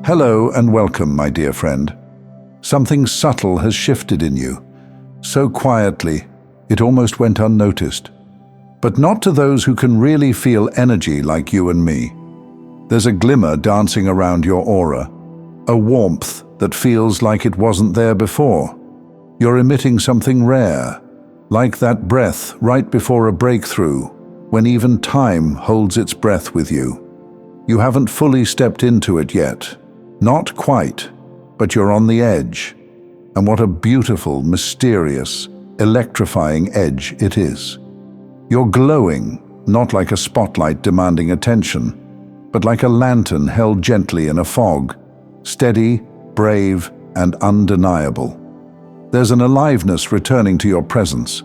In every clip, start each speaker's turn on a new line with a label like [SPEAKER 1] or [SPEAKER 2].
[SPEAKER 1] Hello and welcome, my dear friend. Something subtle has shifted in you, so quietly it almost went unnoticed. But not to those who can really feel energy like you and me. There's a glimmer dancing around your aura, a warmth that feels like it wasn't there before. You're emitting something rare, like that breath right before a breakthrough, when even time holds its breath with you. You haven't fully stepped into it yet. Not quite, but you're on the edge. And what a beautiful, mysterious, electrifying edge it is. You're glowing, not like a spotlight demanding attention, but like a lantern held gently in a fog, steady, brave, and undeniable. There's an aliveness returning to your presence,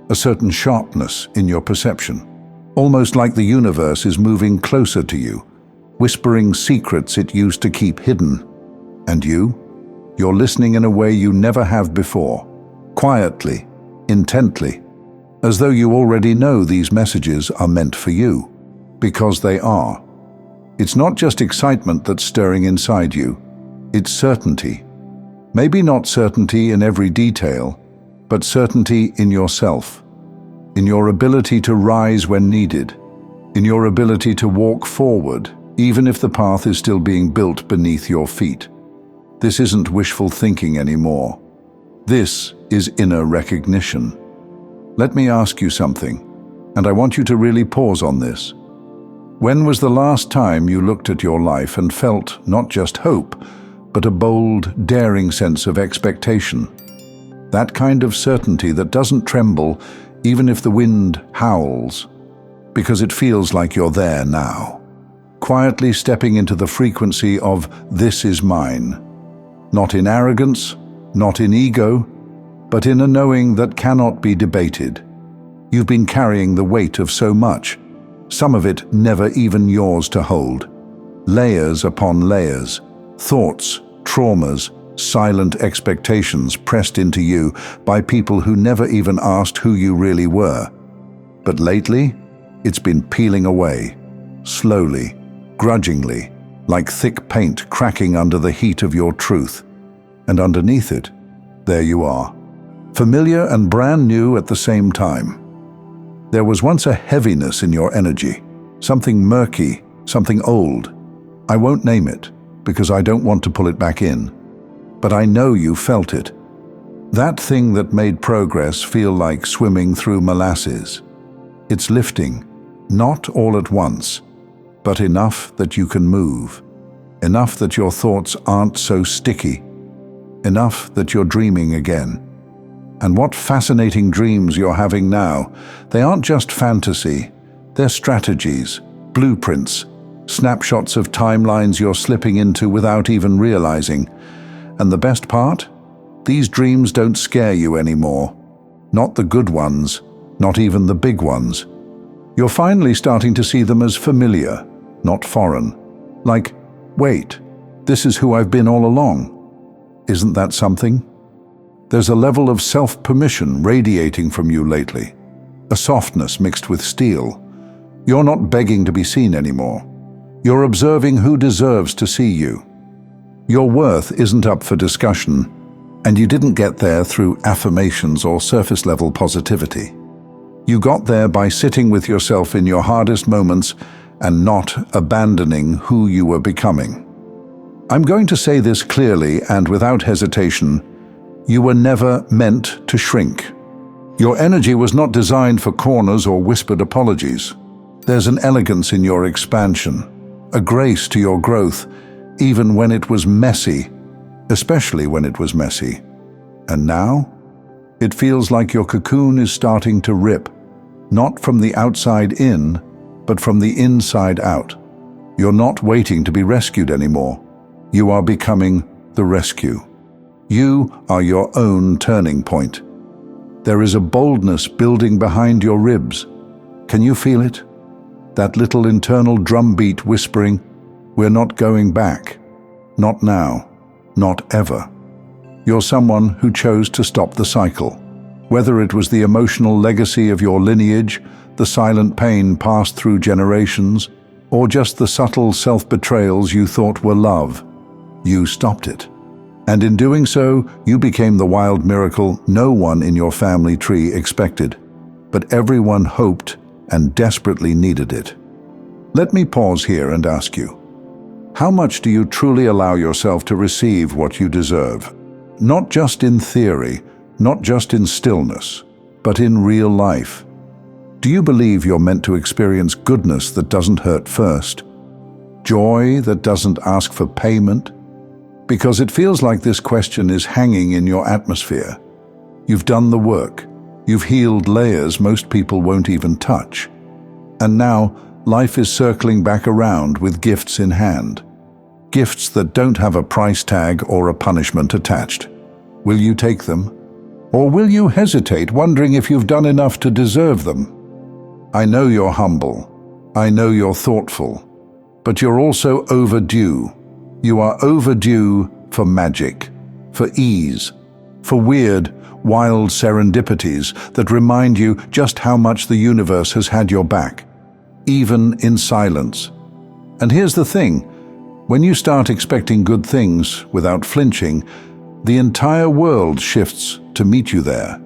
[SPEAKER 1] a certain sharpness in your perception, almost like the universe is moving closer to you, whispering secrets it used to keep hidden. And you're listening in a way you never have before, quietly, intently, as though you already know these messages are meant for you, because they are. It's not just excitement that's stirring inside you, it's certainty. Maybe not certainty in every detail, but certainty in yourself, in your ability to rise when needed, in your ability to walk forward, even if the path is still being built beneath your feet. This isn't wishful thinking anymore. This is inner recognition. Let me ask you something, and I want you to really pause on this. When was the last time you looked at your life and felt not just hope, but a bold, daring sense of expectation? That kind of certainty that doesn't tremble even if the wind howls, because it feels like you're there now. Quietly stepping into the frequency of "this is mine." Not in arrogance, not in ego, but in a knowing that cannot be debated. You've been carrying the weight of so much, some of it never even yours to hold. Layers upon layers, thoughts, traumas, silent expectations pressed into you by people who never even asked who you really were. But lately, it's been peeling away, slowly, grudgingly, like thick paint cracking under the heat of your truth. And underneath it, there you are, familiar and brand new at the same time. There was once a heaviness in your energy, something murky, something old. I won't name it, because I don't want to pull it back in. But I know you felt it. That thing that made progress feel like swimming through molasses. It's lifting, not all at once, but enough that you can move, enough that your thoughts aren't so sticky, enough that you're dreaming again. And what fascinating dreams you're having now. They aren't just fantasy, they're strategies, blueprints, snapshots of timelines you're slipping into without even realizing. And the best part? These dreams don't scare you anymore. Not the good ones, not even the big ones. You're finally starting to see them as familiar, not foreign. Like, wait, this is who I've been all along. Isn't that something? There's a level of self-permission radiating from you lately, a softness mixed with steel. You're not begging to be seen anymore. You're observing who deserves to see you. Your worth isn't up for discussion, and you didn't get there through affirmations or surface-level positivity. You got there by sitting with yourself in your hardest moments and not abandoning who you were becoming. I'm going to say this clearly and without hesitation. You were never meant to shrink. Your energy was not designed for corners or whispered apologies. There's an elegance in your expansion, a grace to your growth, even when it was messy, especially when it was messy. And now, it feels like your cocoon is starting to rip, not from the outside in, but from the inside out. You're not waiting to be rescued anymore. You are becoming the rescue. You are your own turning point. There is a boldness building behind your ribs. Can you feel it? That little internal drumbeat whispering, "We're not going back. Not now. Not ever." You're someone who chose to stop the cycle. Whether it was the emotional legacy of your lineage, the silent pain passed through generations, or just the subtle self-betrayals you thought were love, You stopped it. And in doing so, you became the wild miracle no one in your family tree expected, but everyone hoped and desperately needed it. Let me pause here and ask you, how much do you truly allow yourself to receive what you deserve? Not just in theory, not just in stillness, but in real life. Do you believe you're meant to experience goodness that doesn't hurt first? Joy that doesn't ask for payment? Because it feels like this question is hanging in your atmosphere. You've done the work. You've healed layers most people won't even touch. And now, life is circling back around with gifts in hand. Gifts that don't have a price tag or a punishment attached. Will you take them? Or will you hesitate, wondering if you've done enough to deserve them? I know you're humble. I know you're thoughtful. But you're also overdue. You are overdue for magic, for ease, for weird, wild serendipities that remind you just how much the universe has had your back, even in silence. And here's the thing, when you start expecting good things without flinching, the entire world shifts to meet you there.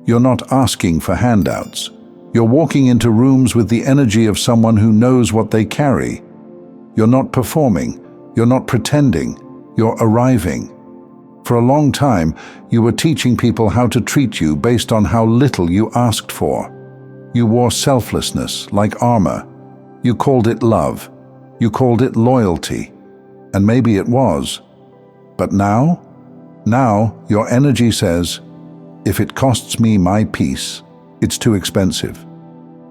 [SPEAKER 1] You're not asking for handouts. You're walking into rooms with the energy of someone who knows what they carry. You're not performing. You're not pretending, you're arriving. For a long time, you were teaching people how to treat you based on how little you asked for. You wore selflessness like armor. You called it love. You called it loyalty. And maybe it was. But now your energy says, if it costs me my peace, it's too expensive.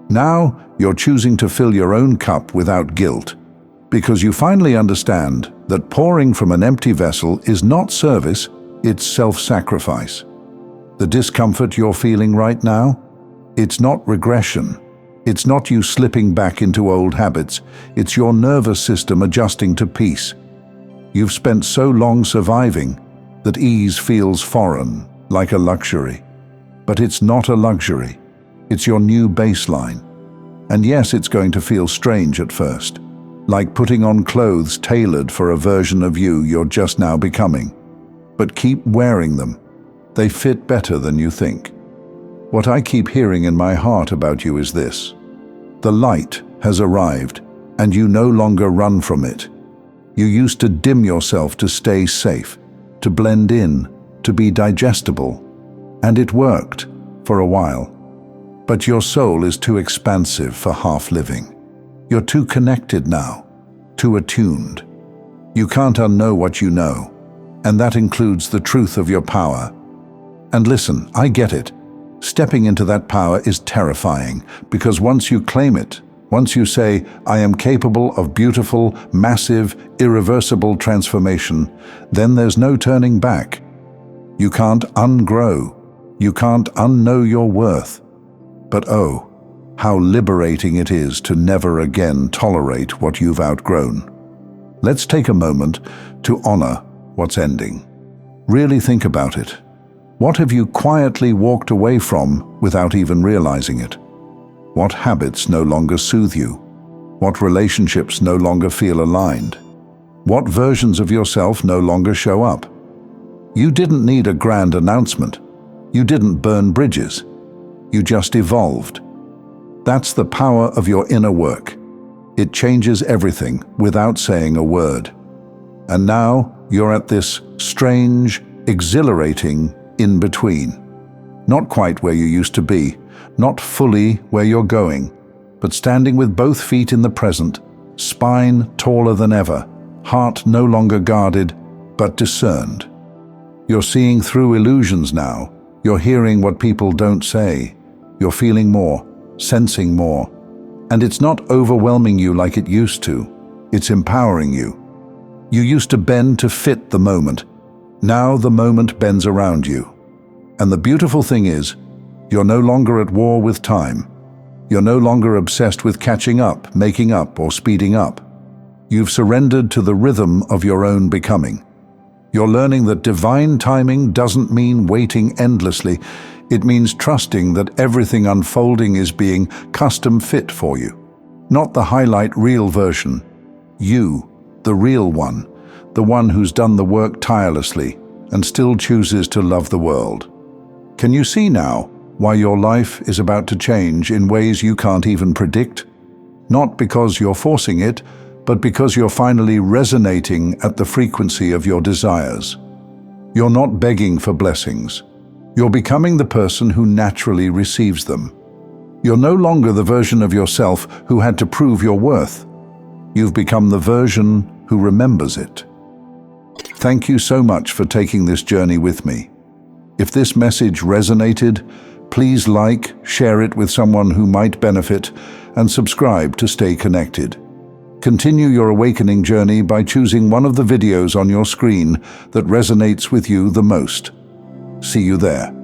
[SPEAKER 1] Now you're choosing to fill your own cup without guilt. Because you finally understand that pouring from an empty vessel is not service, it's self-sacrifice. The discomfort you're feeling right now, it's not regression. It's not you slipping back into old habits. It's your nervous system adjusting to peace. You've spent so long surviving that ease feels foreign, like a luxury. But it's not a luxury. It's your new baseline. And yes, it's going to feel strange at first. Like putting on clothes tailored for a version of you you're just now becoming. But keep wearing them. They fit better than you think. What I keep hearing in my heart about you is this. The light has arrived, and you no longer run from it. You used to dim yourself to stay safe, to blend in, to be digestible. And it worked, for a while. But your soul is too expansive for half-living. You're too connected now, too attuned. You can't unknow what you know, and that includes the truth of your power. And listen, I get it. Stepping into that power is terrifying, because once you claim it, once you say, I am capable of beautiful, massive, irreversible transformation, then there's no turning back. You can't ungrow. You can't unknow your worth. But oh, how liberating it is to never again tolerate what you've outgrown. Let's take a moment to honor what's ending. Really think about it. What have you quietly walked away from without even realizing it? What habits no longer soothe you? What relationships no longer feel aligned? What versions of yourself no longer show up? You didn't need a grand announcement. You didn't burn bridges. You just evolved. That's the power of your inner work. It changes everything without saying a word. And now you're at this strange, exhilarating in-between. Not quite where you used to be, not fully where you're going, but standing with both feet in the present, spine taller than ever, heart no longer guarded, but discerned. You're seeing through illusions now. You're hearing what people don't say. You're feeling more, sensing more. And it's not overwhelming you like it used to. It's empowering you. You used to bend to fit the moment. Now the moment bends around you. And the beautiful thing is, you're no longer at war with time. You're no longer obsessed with catching up, making up, or speeding up. You've surrendered to the rhythm of your own becoming. You're learning that divine timing doesn't mean waiting endlessly. It means trusting that everything unfolding is being custom fit for you. Not the highlight reel version. You, the real one. the one who's done the work tirelessly and still chooses to love the world. Can you see now why your life is about to change in ways you can't even predict? Not because you're forcing it, but because you're finally resonating at the frequency of your desires. You're not begging for blessings. You're becoming the person who naturally receives them. You're no longer the version of yourself who had to prove your worth. You've become the version who remembers it. Thank you so much for taking this journey with me. If this message resonated, please like, share it with someone who might benefit, and subscribe to stay connected. Continue your awakening journey by choosing one of the videos on your screen that resonates with you the most. See you there.